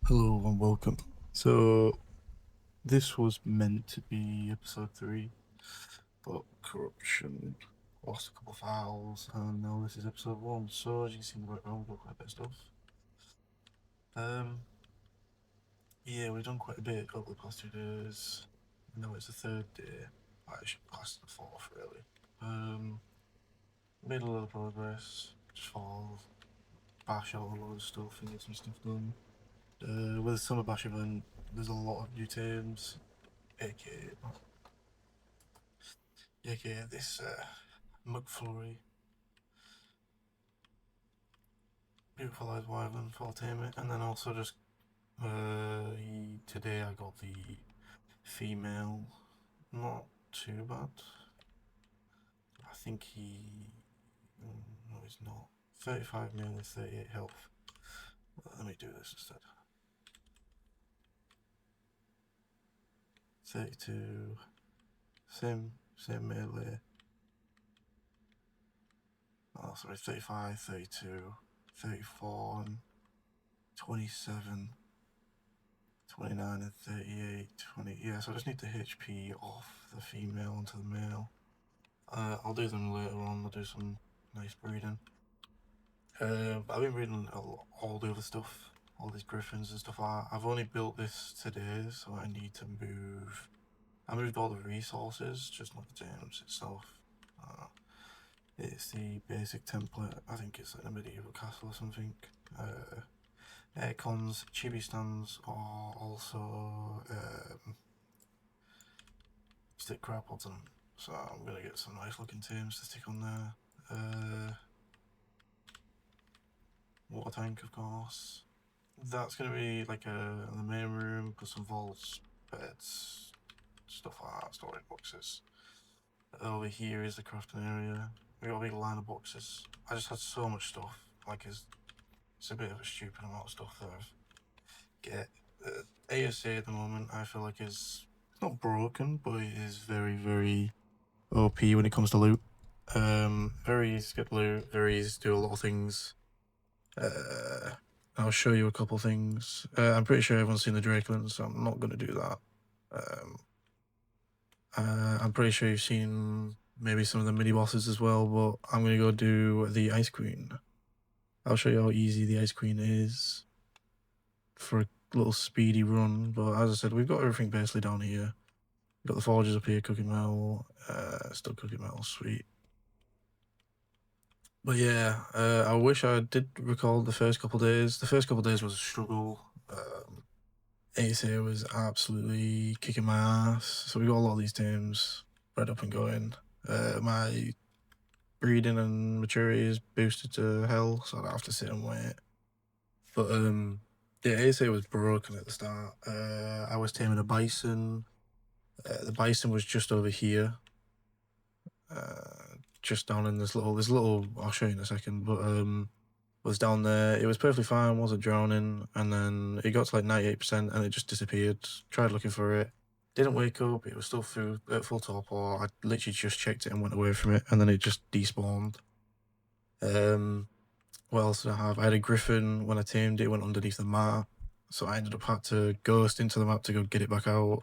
Hello and welcome. So, this was meant to be episode 3, but corruption lost a couple files, and now this is episode 1. So, as you can see in the background, we've got quite a bit of stuff. Yeah, we've done quite a bit over the past 2 days. Now it's the third day. I should class the fourth, really. Made a lot of progress. Just fall, bash out a lot of stuff and get some stuff done. With the summer bash event, there's a lot of new teams, aka this McFlurry, beautiful eyes wyvern for taming, and then also just today I got the female, not too bad. I think no, he's not. 35 male and 38 health. Let me do this instead. 32, same melee. Oh, sorry, 35, 32, 34, and 27, 29 and 38, 20. Yeah, so I just need the HP off the female onto the male. I'll do them later on. I'll do some nice breeding. I've been reading all the other stuff, all these griffins and stuff. I've only built this today, so I need to move. I moved all the resources, just not the gems itself. It's the basic template. I think it's like a medieval castle or something. Aircons, chibi stands are also stick crab pods on them. So I'm gonna get some nice looking teams to stick on there. Water tank, of course. That's gonna be like the main room, put some vaults, beds, stuff like that, storage boxes. Over here is the crafting area. We got a big line of boxes. I just had so much stuff. Like it's a bit of a stupid amount of stuff that I've get. ASA at the moment, I feel like is not broken, but it is very, very OP when it comes to loot. Very easy to get loot, very easy to do a lot of things. I'll show you a couple things. I'm pretty sure everyone's seen the Drakelands, so I'm not going to do that. I'm pretty sure you've seen maybe some of the mini bosses as well, but I'm going to go do the Ice Queen. I'll show you how easy the Ice Queen is for a little speedy run, but as I said, we've got everything basically down here. We've got the forges up here, cooking metal, still cooking metal, sweet. But yeah, I wish I did record the first couple days. The first couple days was a struggle. ASA was absolutely kicking my ass. So we got a lot of these teams right up and going. My breeding and maturity is boosted to hell, so I don't have to sit and wait. But yeah, ASA was broken at the start. I was taming a bison. The bison was just over here. Just down in this little I'll show you in a second, but was down there. It was perfectly fine, wasn't drowning, and then it got to like 98% and it just disappeared. Tried looking for it, didn't wake up. It was still at full torpor. I literally just checked it and went away from it, and then it just despawned. What else did I have? I had a griffin. When I tamed it, it went underneath the map, so I ended up had to ghost into the map to go get it back out.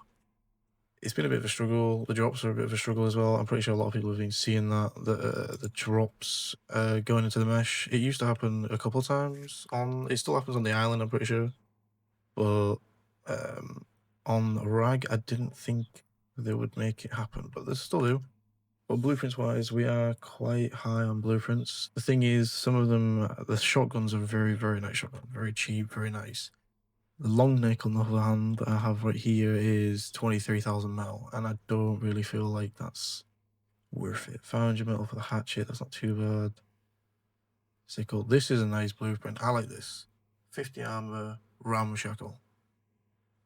It's been a bit of a struggle. The drops are a bit of a struggle as well. I'm pretty sure a lot of people have been seeing that the drops going into the mesh. It used to happen a couple times on. It still happens on the island. I'm pretty sure, but on Rag, I didn't think they would make it happen, but they still do. But blueprints wise, we are quite high on blueprints. The thing is, some of them, the shotguns are very, very nice shotgun, very cheap, very nice. The long neck, on the other hand, that I have right here is 23,000 metal, and I don't really feel like that's worth it. 500 metal for the hatchet, that's not too bad. Sickle. This is a nice blueprint. I like this. 50 armor, ramshackle.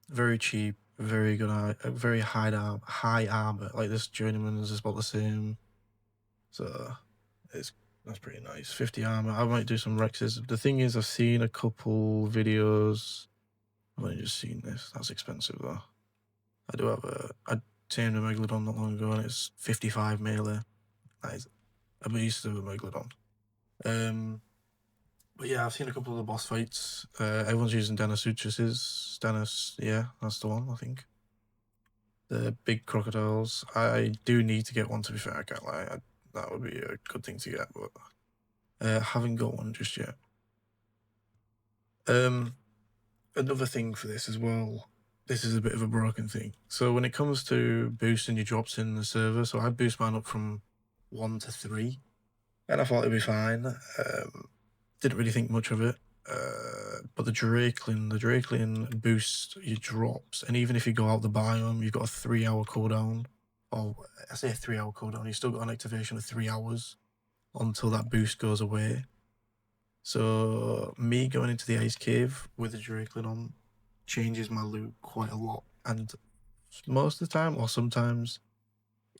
Very cheap, very good, very high armor. Like this journeyman is about the same. So that's pretty nice. 50 armor. I might do some Rexes. The thing is, I've seen a couple videos. I've only just seen this. That's expensive though. I do have I tamed a Megalodon not long ago and it's 55 melee. That is a beast of a Megalodon. But yeah, I've seen a couple of the boss fights. Everyone's using Danasuchus's. Yeah, that's the one, I think. The big crocodiles. I do need to get one, to be fair, I can't lie. That would be a good thing to get, but haven't got one just yet. Another thing for this as well, this is a bit of a broken thing. So when it comes to boosting your drops in the server, so I boost mine up from 1 to 3, and I thought it'd be fine. Didn't really think much of it. But the Drakelin boosts your drops, and even if you go out the biome, you've got a 3-hour cooldown. Oh, I say a 3-hour cooldown. You still got an activation of 3 hours until that boost goes away. So me going into the ice cave with the Drakelin on changes my loot quite a lot, and most of the time, or sometimes,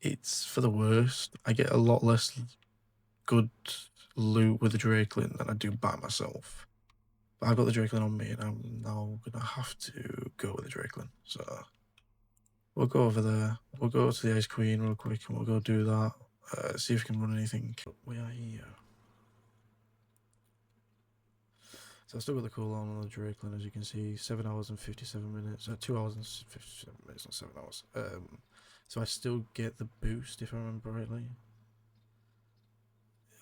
it's for the worst. I get a lot less good loot with the Drakelin than I do by myself. But I've got the Drakelin on me, and I'm now gonna have to go with the Drakelin. So we'll go over there. We'll go to the Ice Queen real quick, and we'll go do that. See if we can run anything. We are here. So I still got the cooldown on the Drakelin, as you can see, 7 hours and 57 minutes. 2 hours and 57 minutes, not 7 hours. So I still get the boost, if I remember rightly.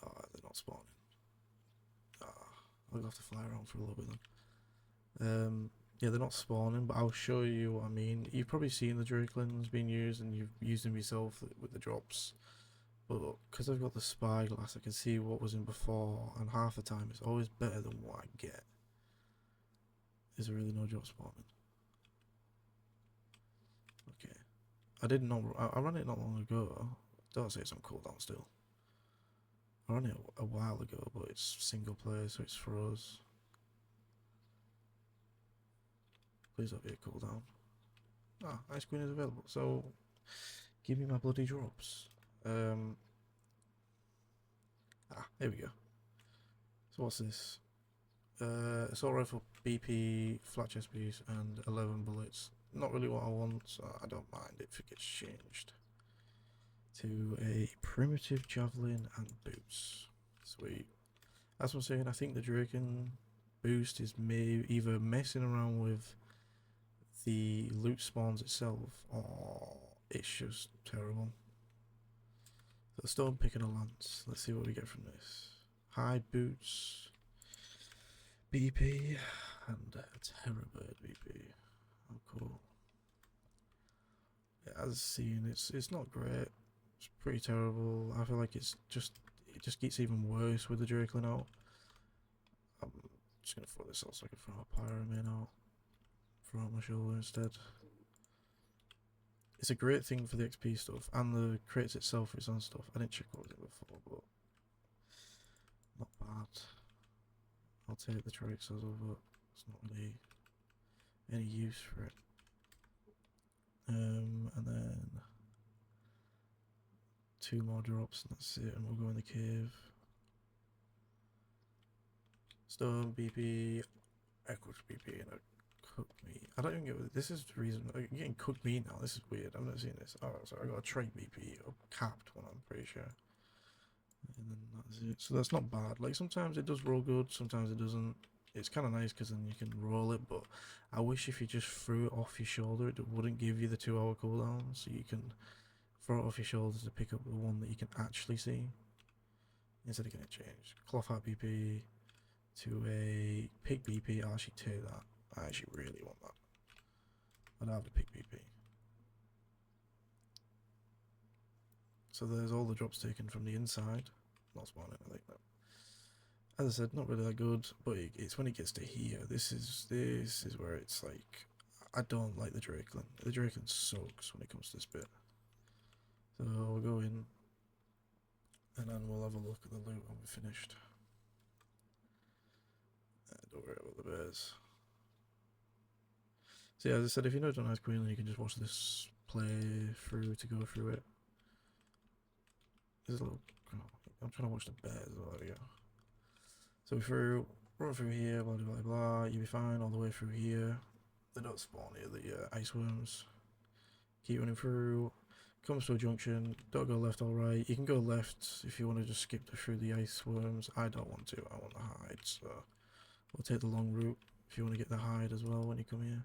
Oh, they're not spawning. I'll have to fly around for a little bit then. Yeah, they're not spawning, but I'll show you what I mean. You've probably seen the Drakelins being used, and you've used them yourself with the drops. But because I've got the spyglass, I can see what was in before, and half the time it's always better than what I get. Is there really no drop spawning? Okay. I did not. I ran it not long ago. Don't say it's on cooldown still. I ran it a while ago, but it's single player, so it's for us. Please don't be a cooldown. Ah, Ice Queen is available, so give me my bloody drops. Here we go. So what's this? Assault rifle, BP, flat chest piece, and 11 bullets. Not really what I want, so I don't mind if it gets changed to a primitive javelin and boots. Sweet. That's what I'm saying. I think the Draken boost is either messing around with the loot spawns itself, or it's just terrible. So stone picking a lance. Let's see what we get from this. High boots, BP, and Terrorbird BP. Oh, cool. Yeah, as seen, it's not great. It's pretty terrible. I feel like it just gets even worse with the Drakelin out. I'm just gonna throw this out so I can throw a Pyramid out. Throw out my shoulder instead. It's a great thing for the XP stuff, and the crates itself for its own stuff. I didn't check what was it before, but not bad. I'll take the Trixos over. It's not really any use for it. And then 2 more drops, and that's it, and we'll go in the cave. Stone, BP, Equus BP, and a cooked meat. I don't even get this is the reason I'm getting cooked meat now. This is weird. I've never seen this. Oh, so I got a trait BP, a capped one, I'm pretty sure. And then that's it. So that's not bad. Like sometimes it does roll good, sometimes it doesn't. It's kind of nice because then you can roll it, but I wish if you just threw it off your shoulder, it wouldn't give you the 2-hour cooldown, so you can throw it off your shoulder to pick up the one that you can actually see instead of getting it changed. Cloth hat BP to a pig BP. I'll actually take that. I actually really want that. I'd have the pig BP. So there's all the drops taken from the inside. Not spawning, I think that. As I said, not really that good, but it's when it gets to here. This is where it's like, I don't like the Drakelin. The Drakelin sucks when it comes to this bit. So we'll go in, and then we'll have a look at the loot when we're finished. Don't worry about the bears. So yeah, as I said, if you know Don't Ice Queen, you can just watch this play through to go through it. There's a little. Oh, I'm trying to watch the bears. Oh, there we go. So we run through here, blah blah blah. You'll be fine all the way through here. They don't spawn here, the ice worms. Keep running through. Comes to a junction, don't go left or right. You can go left if you want to just skip through the ice worms. I don't want to, I want the hide, so we'll take the long route if you want to get the hide as well when you come here.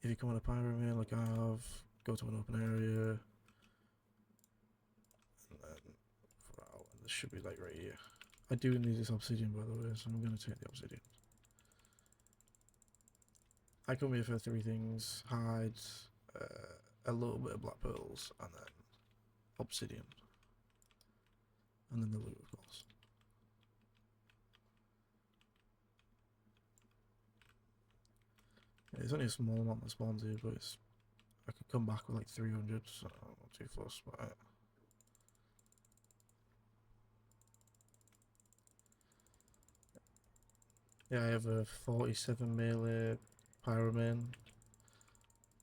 If you come on a pyramid like I have, go to an open area, and then wow, and this should be like right here. I do need this obsidian by the way, so I'm going to take the obsidian. I come here for 3 things: hides, a little bit of black pearls, and then obsidian. And then the loot, of course. Yeah, it's only a small amount that spawns here, but it's, I could come back with like 300, so I'm not too fussed about it. Yeah, I have a 47 melee pyroman.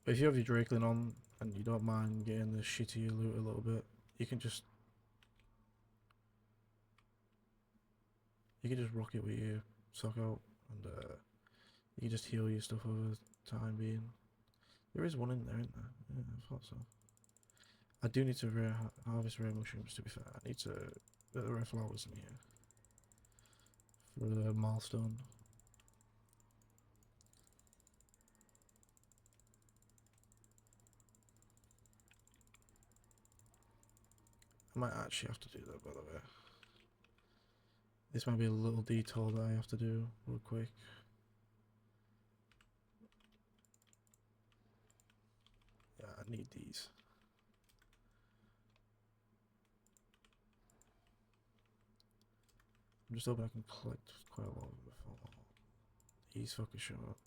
But if you have your Drakelin on and you don't mind getting the shittier loot a little bit, you can just rock it with your sock out, and you can just heal your stuff over time being. There is one in there, isn't there? Yeah, I thought so. I do need to harvest rare mushrooms, to be fair. I need to get the rare flowers in here for the milestone. I might actually have to do that, by the way. This might be a little detour that I have to do real quick. Yeah, I need these. I'm just hoping I can collect quite a lot of them before these fuckers show up.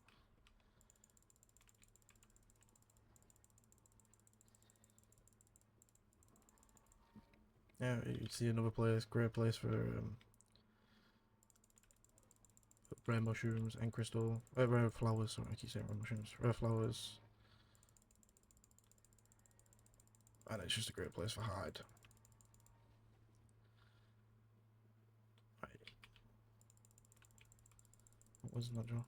Yeah, you see another place, great place for rare mushrooms and crystal, rare flowers, sorry I keep saying rare mushrooms, rare flowers. And it's just a great place for hide. Right. What was that, Joe?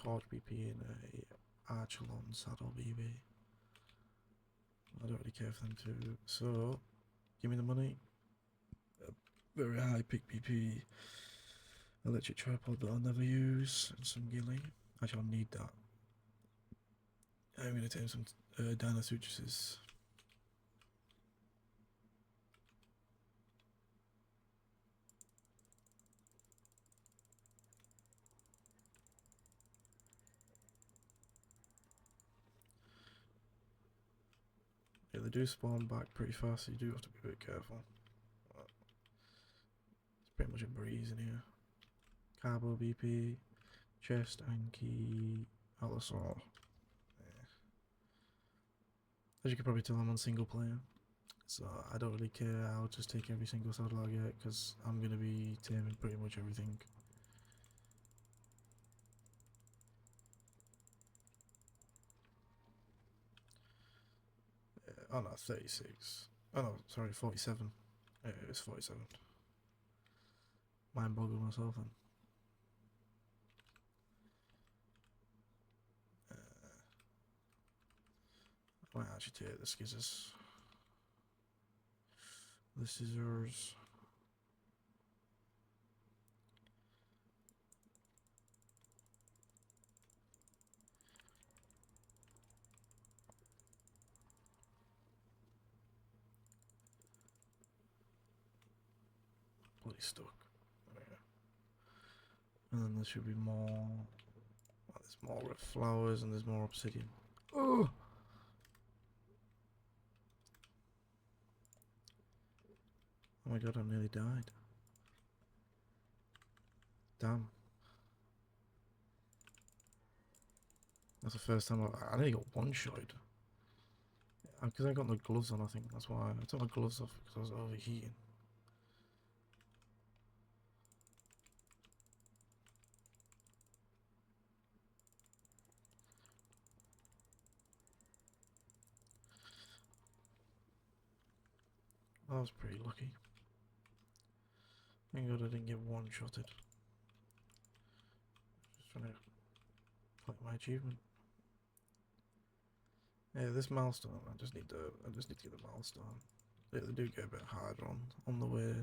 Torch BP and a Archelon saddle BB. I don't really care for them too. So, give me the money. A very high pick BP. Electric tripod that I'll never use. And some gilly. Actually, I'll need that. I'm going to take some Dinosuchuses. Yeah, they do spawn back pretty fast, so you do have to be a bit careful. But it's pretty much a breeze in here. Carbo BP, chest, Anki, Allosaur. Yeah. As you can probably tell, I'm on single player, so I don't really care. I'll just take every single saddle I get because I'm going to be taming pretty much everything. Oh no, 36. Oh no, sorry, 47. Yeah, it's 47. Mind boggled myself then. I might actually take the skizzers. The scissors. Bloody stuck. There we go. And then there should be more. Well, there's more red flowers and there's more obsidian. Oh! Oh my god, I nearly died. Damn. That's the first time I nearly got one-shotted. Because I got no gloves on, I think. That's why I took my gloves off because I was overheating. I was pretty lucky. Thank god I didn't get one-shotted. Just trying to Like my achievement. Yeah, this milestone. I just need to get the milestone. They do get a bit harder on the way.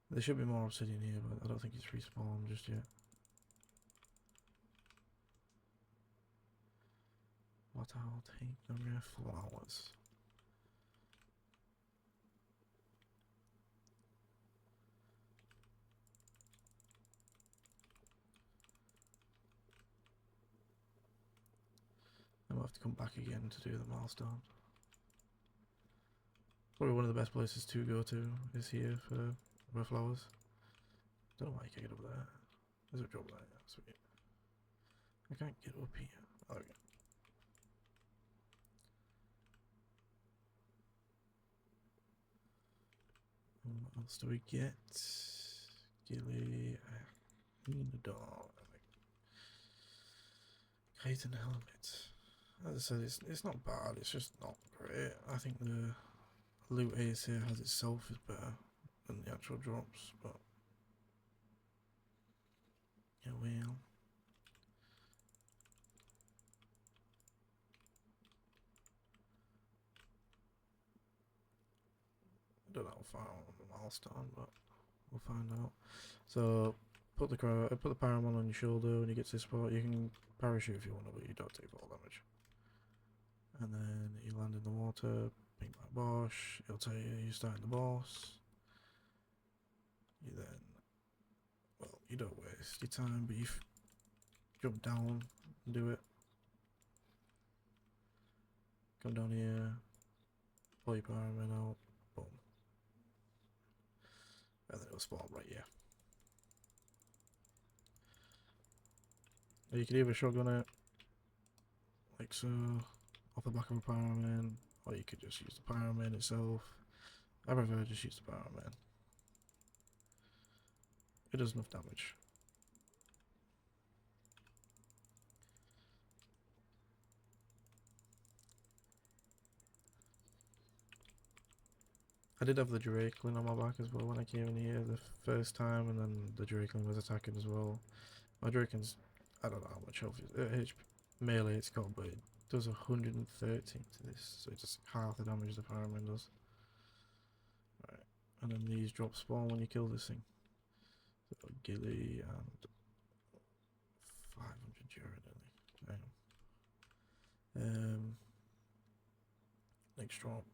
There should be more obsidian here, but I don't think it's respawned just yet. What I'll take the rare flowers. I might have to come back again to do the milestone. Probably one of the best places to go to is here for rare flowers. Don't know why I can't get up there. There's a drop there, yeah, sweet. I can't get up here. Oh, there we go. What else do we get? Gilly, dog, kite and helmet. As I said, it's not bad, it's just not great. I think the loot ace here has itself is better than the actual drops, but yeah, well. I don't know how far on the milestone, but we'll find out. So put the paramon on your shoulder when you get to this spot. You can parachute if you want to, but you don't take fall damage. And then you land in the water, ping by Bosch. It'll tell you you're starting the boss. You then, well, you don't waste your time, but you jump down and do it. Come down here, pull your pyramid out, boom. And then it'll spawn right here. Now you can either shotgun it, like so, off the back of a pyramid, or you could just use the pyramid itself. I prefer just use the pyramid. It does enough damage. I did have the Drakelin on my back as well when I came in here the first time, and then the Drakelin was attacking as well. My Drakelin's, I don't know how much health melee it's got, but it does 113 to this, so it's just half the damage the pyramid does. Right, and then these drop spawn when you kill this thing. So Gilly and 500 euro, damn. Next drop.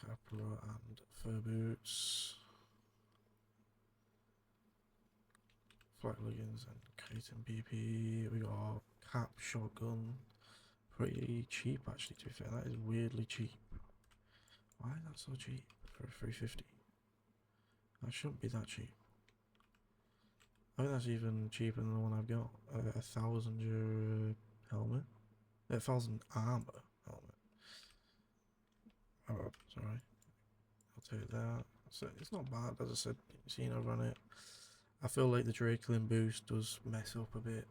Capra and fur boots. Flight leggings and kite and BP. We got cap shotgun. Pretty cheap actually, to be fair. That is weirdly cheap. Why is that so cheap for a 350? That shouldn't be that cheap. I think that's even cheaper than the one I've got. 1,000 euro helmet. 1,000 armor helmet. Oh, sorry. I'll take that. So it's not bad, as I said. You've seen I run it. I feel like the Drakelin boost does mess up a bit.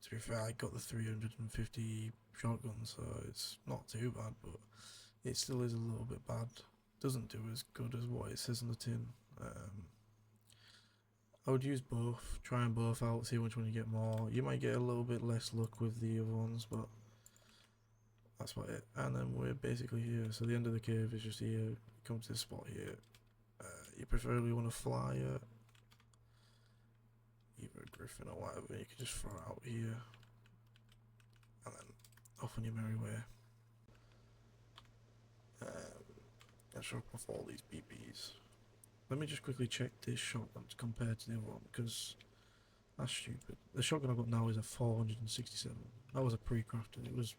To be fair, I got the 350 shotgun, so it's not too bad, but it still is a little bit bad. Doesn't do as good as what it says on the tin. I would use both, try them both out, see which one you get more. You might get a little bit less luck with the other ones, but that's about it. And then we're basically here. So the end of the cave is just here. You come to this spot here. You preferably want to fly it. Either a griffin or whatever. You can just throw it out here. And then off on your merry way. I'll show off all these BBs. Let me just quickly check this shotgun compared to the other one, because that's stupid. The shotgun I've got now is a 467. That was a pre-crafted. It was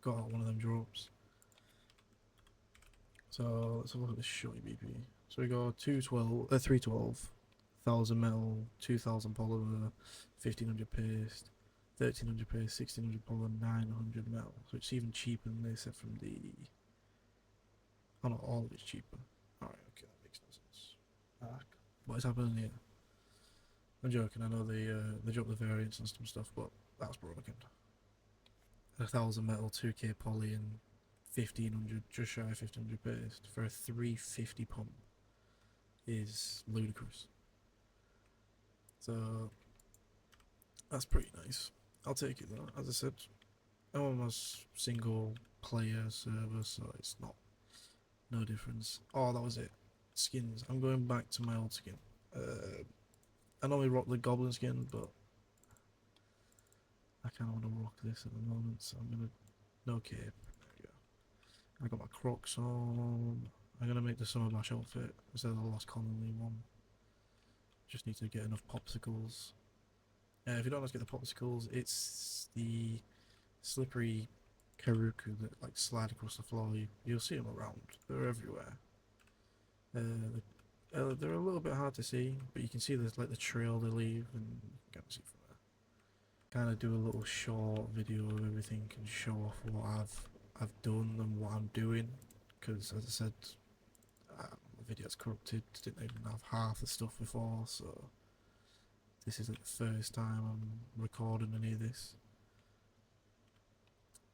got out one of them drops. So let's have a look at this shotty BP. So we got 312, 1,000 metal, 2,000 polymer, 1,500 paste, 1,300 paste, 1,600 polymer, 900 metal. So it's even cheaper than they said from the. Oh, not all of it's cheaper. Alright, okay, that makes no sense. What is happening here? I'm joking, I know they dropped the variants and some stuff, but that's broken. 1,000 metal, 2k poly, and 1,500, just shy of 1,500 paste for a 350 pump is ludicrous. So that's pretty nice. I'll take it though. As I said, I'm on my single player server, so it's no difference. Oh, that was it. Skins. I'm going back to my old skin. I normally rock the goblin skin, but I kind of want to rock this at the moment, so I'm gonna no cape. There we go. I got my Crocs on. I'm gonna make the summer bash outfit instead of the Lost Colony one. Just need to get enough popsicles. If you don't know how to get the popsicles, it's the slippery Karuku that like slide across the floor. You'll see them around. They're everywhere. They're a little bit hard to see, but you can see there's like the trail they leave, and you can kind of see from there. Kind of do a little short video of everything and show off what I've done and what I'm doing, because as I said, the video's corrupted. Didn't even have half the stuff before, so this isn't the first time I'm recording any of this.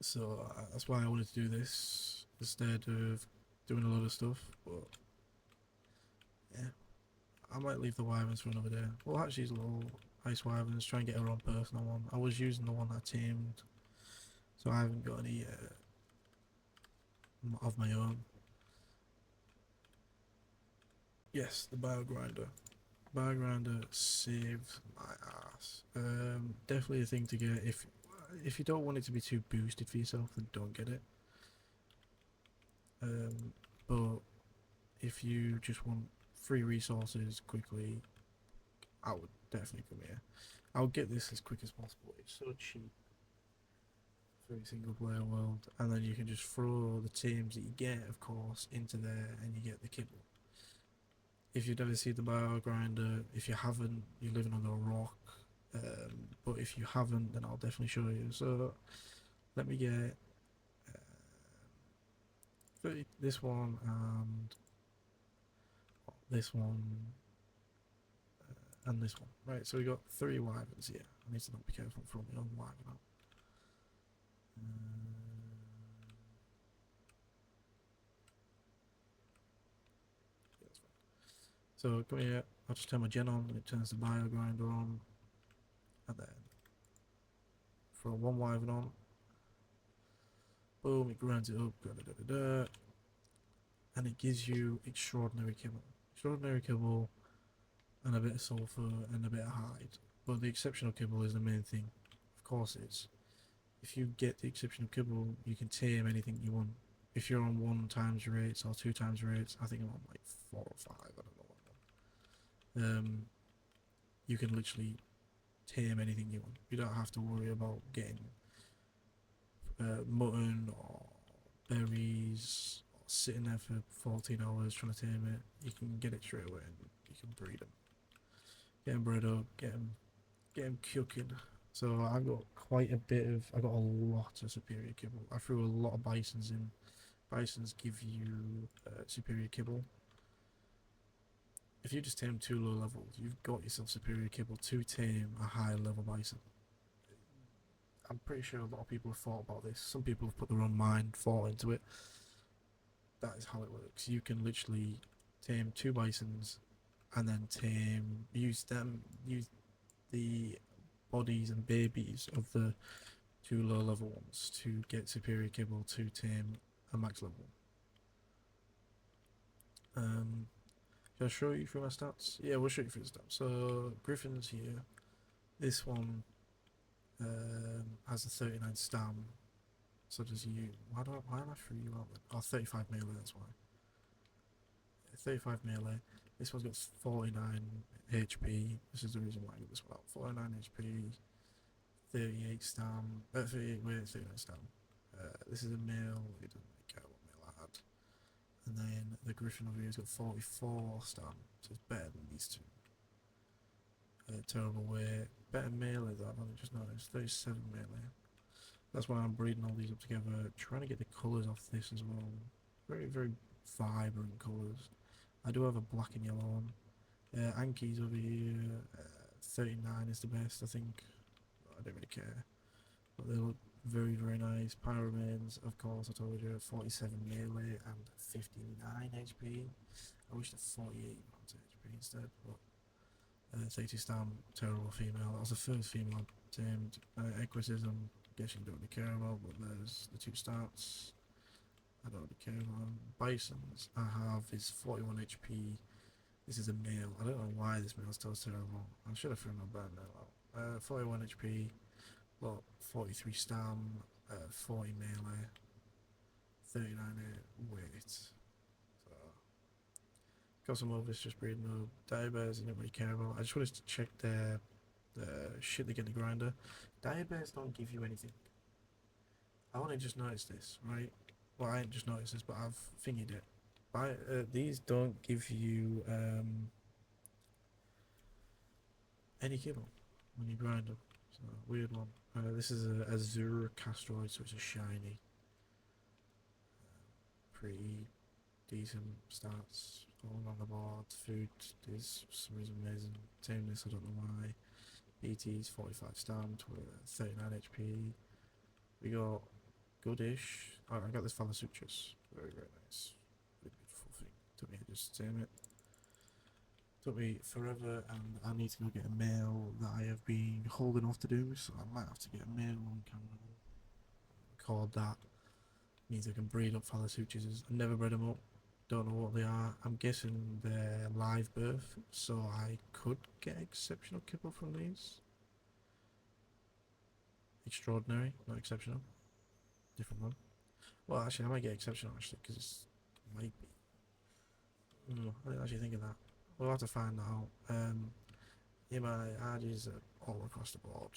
So that's why I wanted to do this instead of doing a lot of stuff. But yeah, I might leave the wyverns for another day. Well, actually, these little ice wyverns, try and get her own personal one. I was using the one I tamed, so I haven't got any of my own. Yes, the bio grinder. Bio grinder saved my ass. Definitely a thing to get if you don't want it to be too boosted for yourself, then don't get it. But if you just want free resources quickly, I would definitely come here. I'll get this as quick as possible. It's so cheap for a single player world, and then you can just throw the teams that you get, of course, into there, and you get the kibble. If you've never seen the bio grinder, if you haven't, you're living under a rock. But if you haven't, then I'll definitely show you. So let me get this one and this one and this one. Right, so we got 3 wyverns here. I need to not be careful from my own wyvern out. Yeah, that's fine. So come here, I'll just turn my gen on and it turns the bio grinder on, and then throw 1 wyvern on. Boom, it grinds it up, and it gives you extraordinary kibble. Extraordinary kibble and a bit of sulfur and a bit of hide. But the exceptional kibble is the main thing. Of course it is. If you get the exceptional kibble, you can tame anything you want. If you're on 1 times rates or 2 times rates, I think I'm on like 4 or 5, I don't know what one. You can literally tame anything you want. You don't have to worry about getting mutton or berries or sitting there for 14 hours trying to tame it. You can get it straight away and you can breed them. Get them bred up, get them cooking. So I got I got a lot of superior kibble. I threw a lot of bisons in. Bisons give you superior kibble. If you just tame 2 low levels, you've got yourself superior kibble to tame a high level bison. I'm pretty sure a lot of people have thought about this. Some people have put their own mind, thought into it. That is how it works. You can literally tame 2 bisons and then use the bodies and babies of the 2 low level ones to get superior kibble to tame a max level. Can I show you through my stats? Yeah, we'll show you through the stats. So Griffin's here. This one has a 39 stam. So does you. Why am I through you out then? Oh, 35 melee, that's why. 35 melee. This one's got 49 HP. This is the reason why I got this one out. 49 HP, 38 stam. 38 weight, 39 stam. This is a male. It doesn't really care what male I had. And then the Griffin over here has got 44 stam, so it's better than these two. Terrible weight. Better melee though, I've only just noticed. 37 melee. That's why I'm breeding all these up together, trying to get the colours off this as well. Very, very vibrant colours. I do have a black and yellow one. Anki's over here, 39 is the best, I think. I don't really care. But they look very, very nice. Pyramids, of course, I told you, 47 melee and 59 HP. I wish the 48 was HP instead, but 32 stamp, terrible female. That was the first female I tamed. Equises, I'm guessing you don't really care about, but there's the 2 stats. I don't really care about them. Bisons, I have is 41 HP. This is a male. I don't know why this male's still terrible. I should have thrown my bad male out. 41 HP, well, 43 stam, 40 melee, 39 weight. So, got some others just breeding up. Diabears I don't really care about. I just wanted to check the shit they get in the grinder. Diabears don't give you anything. I only just noticed this, right? Well, I ain't just noticed this, but I've fingered it. These don't give you any kibble when you grind them. So, weird one. This is a Azure Castroid, so it's a shiny. Pretty decent stats all on the board. Food is for some reason amazing. Tameness, I don't know why. BT's 45 stamped with 39 HP. We got Goodish. Oh, I got this Phalosutras. Very, very nice. Really beautiful thing. Took me ages to tame it. Took me forever, and I need to go get a male that I have been holding off to do, so I might have to get a male on camera. Record that. Means I can breed up Phalosutras. I've never bred them up. Don't know what they are. I'm guessing they're live birth, so I could get exceptional kibble from these. Extraordinary, not exceptional. Different one. Well, actually, I might get exceptional actually, because it might be. I didn't actually think of that. We'll have to find that out. Yeah, my RGs are all across the board.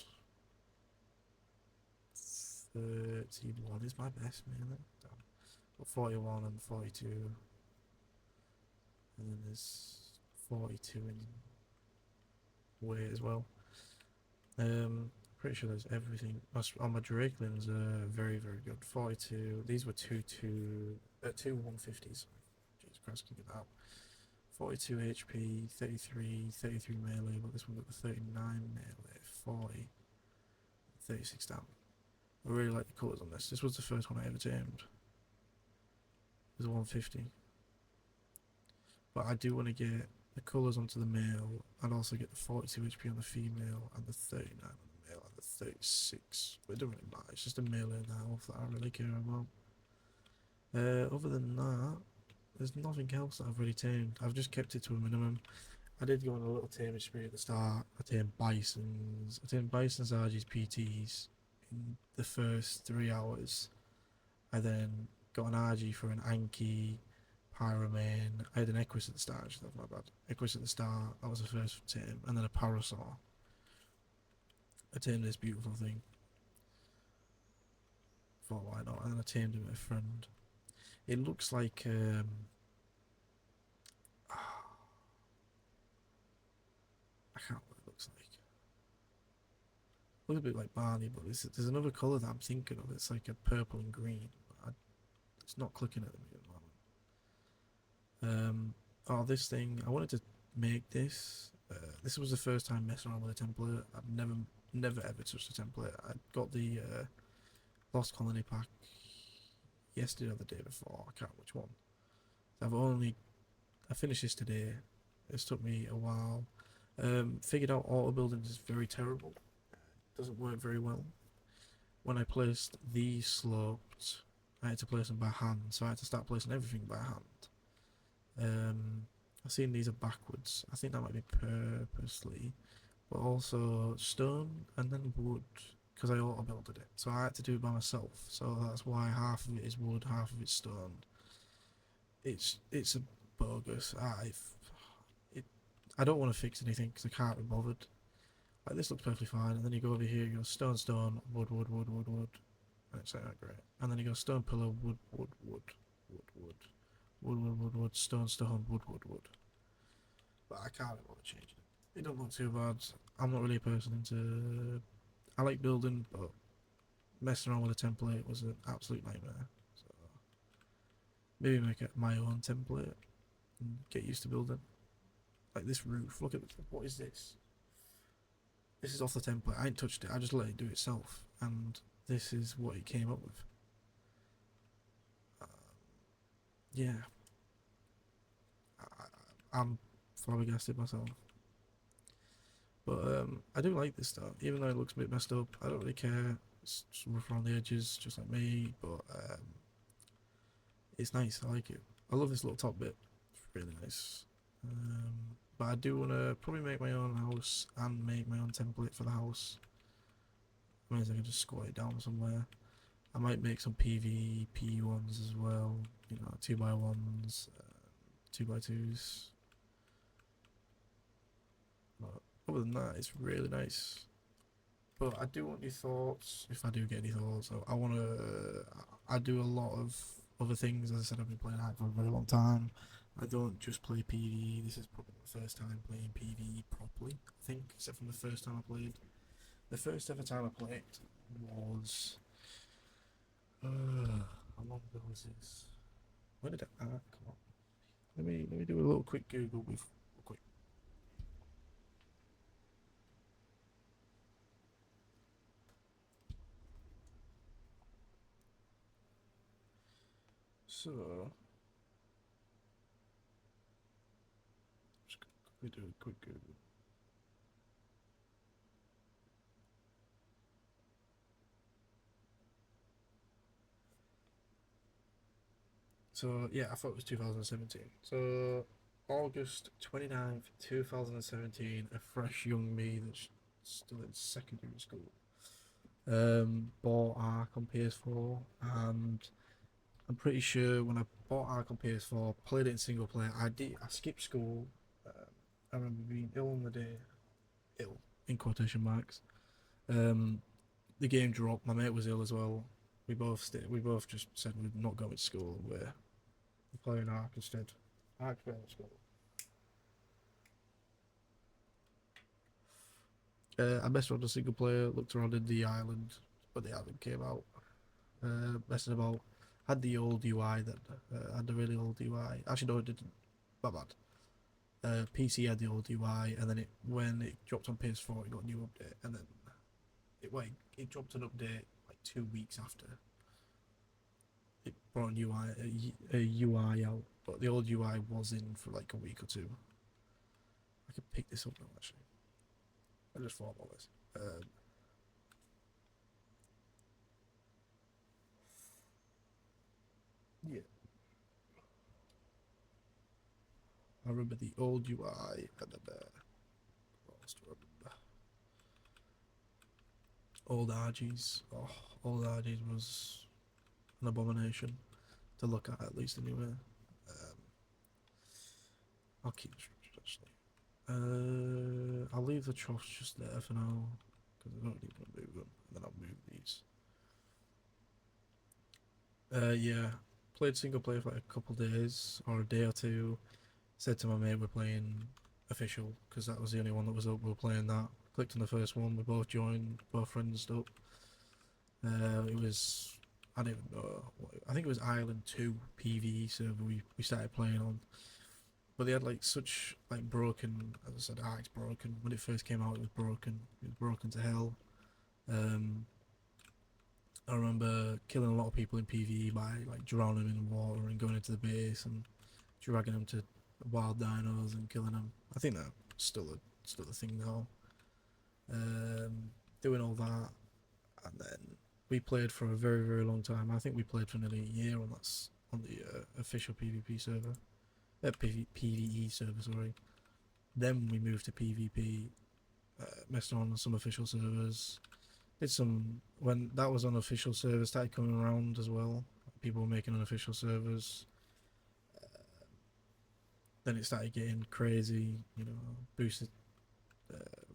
31 is my best, man. Got 41 and 42. And then there's 42 in weight as well. Pretty sure there's everything. On my Drakelins are very, very good. 42. These were two 150s. Jesus Christ, can get that out. 42 HP, 33 melee, but this one got the 39 melee, 40, 36 damage. I really like the colours on this. This was the first one I ever tamed. It was a 150. But I do want to get the colours onto the male and also get the 42 HP on the female and the 39 on the male and the 36. But it doesn't really matter. It's just a melee and the health that I really care about. Other than that, there's nothing else that I've really tamed. I've just kept it to a minimum. I did go on a little taming spree at the start. I tamed bisons. RGs, PTs in the first 3 hours. I then got an RG for an Anki, Pyroman. I had an Equus at the start, actually, that's my bad. Equus at the start, that was the first tame. And then a Parasaur. I tamed this beautiful thing. Thought, why not? And then I tamed it with a friend. It looks like I can't know what it looks like. It looks a bit like Barney, but there's another colour that I'm thinking of. It's like a purple and green. It's not clicking at me at the moment. Oh, this thing, I wanted to make this. This was the first time messing around with a template. I've never ever touched a template. I got the Lost Colony pack yesterday or the day before. I can't remember which one. I finished this today. It's took me a while. Figured out auto building is very terrible. Doesn't work very well. When I placed these sloped, I had to place them by hand, so I had to start placing everything by hand. I've seen these are backwards. I think that might be purposely, but also stone and then wood, because I auto builded it. So I had to do it by myself. So that's why half of it is wood, half of it's stone. It's a bogus. I don't want to fix anything because I can't be bothered. Like, this looks perfectly fine, and then you go over here, you go stone, stone, wood, wood, wood, wood, wood, and it's like, oh, great. And then you go stone, pillar, wood, wood, wood, wood, wood, wood, wood, wood, wood, stone, stone, wood, wood, wood. But I can't be bothered changing it. It don't look too bad. I'm not really a person into. I like building, but messing around with a template was an absolute nightmare. So maybe make it my own template and get used to building. Like this roof. Look at what is this? This is off the template. I ain't touched it. I just let it do itself, and this is what it came up with. Yeah, I'm flabbergasted myself. But I do like this stuff, even though it looks a bit messed up. I don't really care. It's just rough around the edges, just like me. But it's nice. I like it. I love this little top bit. It's really nice. But I do want to probably make my own house and make my own template for the house. Means I can just squat it down somewhere. I might make some PvP ones as well. You know, 2x1s, 2x2s. But other than that, it's really nice. But I do want your thoughts, if I do get any thoughts. I want to. I do a lot of other things. As I said, I've been playing Hack for a very long time. I don't just play PvE. This is probably the first time playing PvE properly, I think, except from the first time I played. The first ever time I played was. How long ago was this? When did it come on? Let me do a little quick Google with quick. So just quickly do a quick Google. So yeah, I thought it was 2017. So August 29th, 2017, a fresh young me that's still in secondary school. Bought Ark on PS4, and I'm pretty sure when I bought Ark on PS4, played it in single player. I skipped school. I remember being ill on the day, ill in quotation marks. Um, the game dropped. My mate was ill as well. We both just said we're not going to school. We're playing Ark instead. Ark's better than school. I messed around the single player, looked around in the island, but the island came out. Messing about. Had the old UI that had the really old UI. Actually, no, it didn't. My bad. PC had the old UI, and then when it dropped on PS4, it got a new update, and then it dropped an update like 2 weeks after. It brought a UI out, but the old UI was in for like a week or two. I could pick this up now, actually. I just thought about this. Yeah, I remember the old UI, and then what else do I remember? Old RGs. Oh, old RGs was an abomination to look at least anyway. I'll keep the structures actually. I'll leave the troughs just there for now because I don't need to move them. And then I'll move these. Yeah, played single player for like a couple days or a day or two. Said to my mate we're playing official because that was the only one that was up. We were playing that. Clicked on the first one. We both joined. Both friends up. It was I don't even know. I think it was Ireland 2 PvE server we started playing on. But they had like such like broken, as I said, Ark's broken. When it first came out, it was broken. It was broken to hell. Um, I remember killing a lot of people in PvE by like drowning them in water and going into the base and dragging them to wild dinos and killing them. I think that's still a thing now. Doing all that, and then we played for a very long time. I think we played for nearly a year on the official PvP server. PvE server, sorry. Then we moved to PvP, messed around on some official servers. Did some when that was on official servers, started coming around as well. People were making unofficial servers. Then it started getting crazy, you know, boosted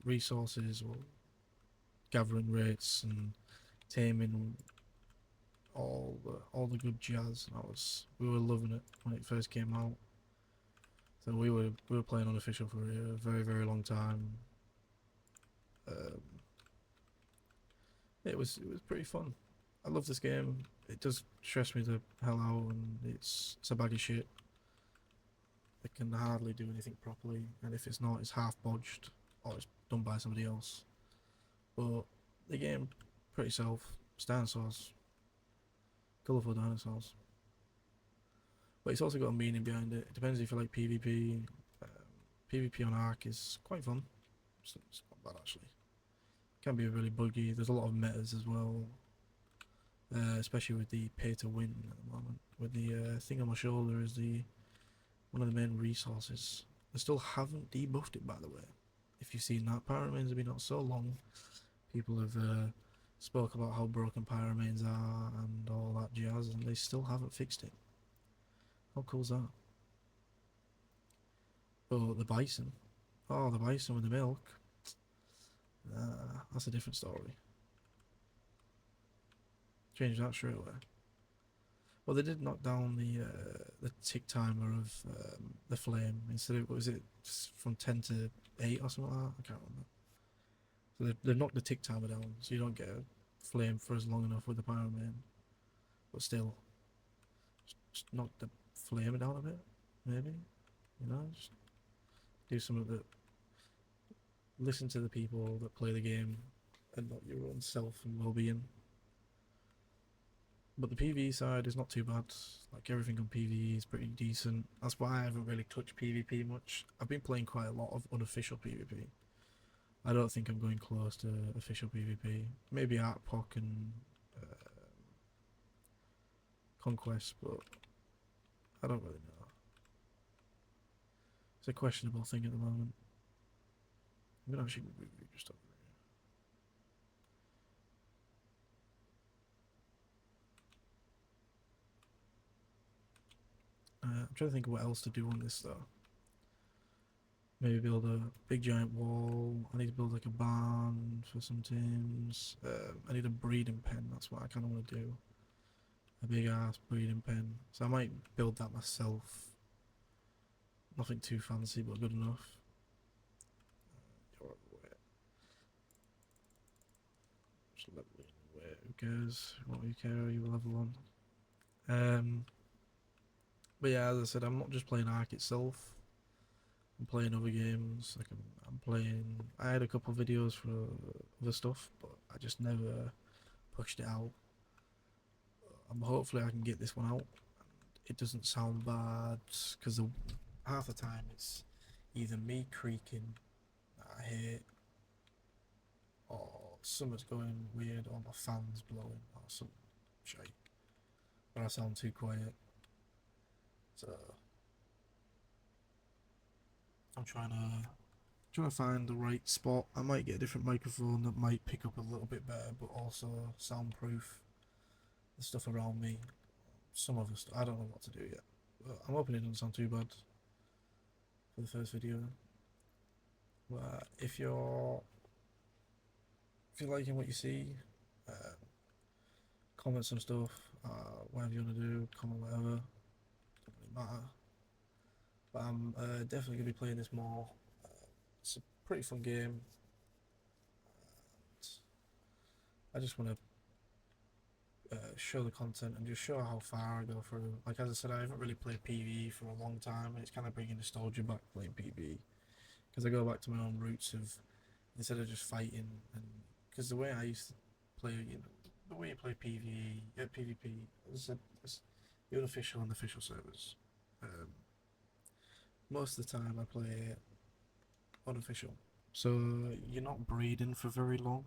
resources or gathering rates and taming all the good jazz. And we were loving it when it first came out. So we were playing unofficial for a very long time. It was pretty fun. I love this game. It does stress me the hell out, and it's a bag of shit. It can hardly do anything properly, and if it's not, it's half bodged or it's done by somebody else. But the game, pretty self. It's dinosaurs, colourful dinosaurs. But it's also got a meaning behind it. Depends if you like PvP. PvP on Ark is quite fun. It's not bad actually. Can be really buggy. There's a lot of metas as well, especially with the pay to win at the moment. With the thing on my shoulder is the one of the main resources. They still haven't debuffed it, by the way. If you've seen that, Pyramanes have been out so long. People have spoke about how broken Pyramanes are and all that jazz, and they still haven't fixed it. How cool's that? Oh, the bison. Oh, the bison with the milk. That's a different story. Change that straight away. Well, they did knock down the tick timer of the flame instead of, what was it, from 10 to 8 or something like that? I can't remember. So they've knocked the tick timer down, so you don't get a flame for as long enough with the Pyroman. But still, just knock the flame down a bit, maybe. You know, just do something that. Listen to the people that play the game and not your own self and well-being. But the PvE side is not too bad. Like everything on PvE is pretty decent. That's why I haven't really touched PvP much. I've been playing quite a lot of unofficial PvP. I don't think I'm going close to official PvP. Maybe Artpoc and Conquest, but I don't really know. It's a questionable thing at the moment. I'm gonna actually move you just over here. I'm trying to think of what else to do on this though. Maybe build a big giant wall. I need to build like a barn for some teams. I need a breeding pen, that's what I kind of want to do. A big ass breeding pen. So I might build that myself. Nothing too fancy, but good enough. Who cares? What do you care? Are you level 1? But yeah, as I said, I'm not just playing Ark itself. I'm playing other games. Like I'm playing. I had a couple of videos for other stuff, but I just never pushed it out. Hopefully I can get this one out. It doesn't sound bad because half the time it's either me creaking that I hate, or something's going weird, or my fan's blowing, or some shite, or I sound too quiet. So I'm trying to find the right spot. I might get a different microphone that might pick up a little bit better, but also soundproof the stuff around me. Some of the stuff I don't know what to do yet. But I'm hoping it doesn't sound too bad for the first video. But if you're liking what you see, comment some stuff. Whatever you want to do, comment whatever. Doesn't really matter. But I'm definitely gonna be playing this more. It's a pretty fun game. I just want to show the content and just show how far I go through. Like as I said, I haven't really played PvE for a long time, and it's kind of bringing nostalgia back playing PvE, because I go back to my own roots of, instead of just fighting, and because the way I used to play, you know, the way you play PvE, PvP, as I said, it's the unofficial and official servers. Most of the time I play unofficial, so you're not breeding for very long.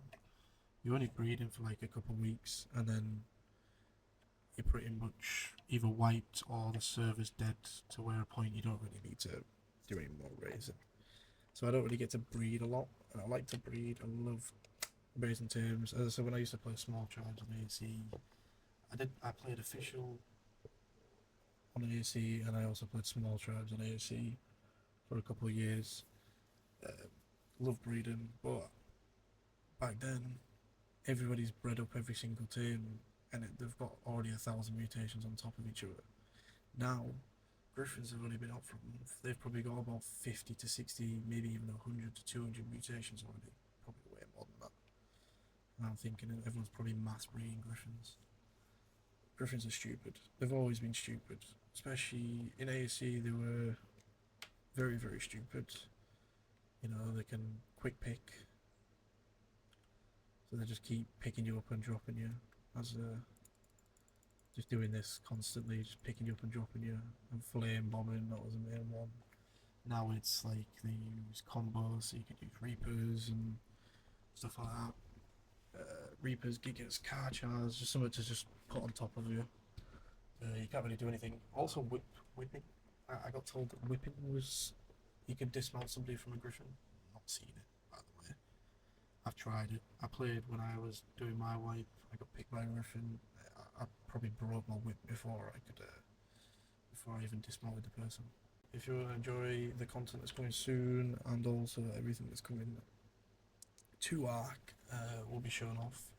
You're only breeding for like a couple of weeks, and then you're pretty much either wiped or the server's dead to where a point you don't really need to do any more raising. So I don't really get to breed a lot, and I like to breed. I love raising terms. As I said, when I used to play small tribes on AAC, I played official on AAC, and I also played small tribes on AAC for a couple of years. Love breeding, but back then everybody's bred up every single team, and they've got already 1,000 mutations on top of each other. Now, Griffins have only been out for a month. They've probably got about 50 to 60, maybe even 100 to 200 mutations already. Probably way more than that. And I'm thinking everyone's probably mass breeding Griffins. Griffins are stupid. They've always been stupid. Especially in ASC, they were very, very stupid. You know, they can quick pick. So they just keep picking you up and dropping you. Just doing this constantly, just picking you up and dropping you. And flame bombing, that was the main one. Now it's like they use combos, so you can use Reapers and stuff like that. Reapers, gigas, car chars, just something to just put on top of you. You can't really do anything. Also, whipping. I got told that whipping was you could dismount somebody from a griffin. Not seen it, by the way. I've tried it. I played when I was doing my wipe. I got picked by a griffin. I probably broke my whip before I could, before I even dismounted the person. If you enjoy the content that's coming soon and also everything that's coming to Ark, will be shown off.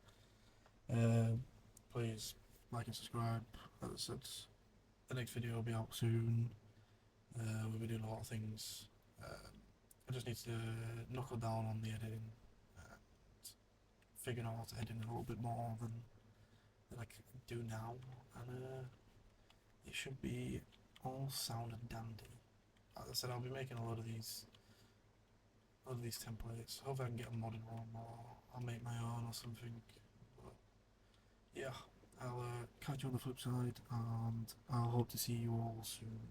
Please like and subscribe. As I said, the next video will be out soon. We'll be doing a lot of things. I just need to knuckle down on the editing and figuring out how to edit a little bit more than I can do now, and it should be all sound and dandy. As I said, I'll be making a lot of these templates. Hopefully I can get a modded one, or I'll make my own or something. But yeah, I'll catch you on the flip side, and I'll hope to see you all soon.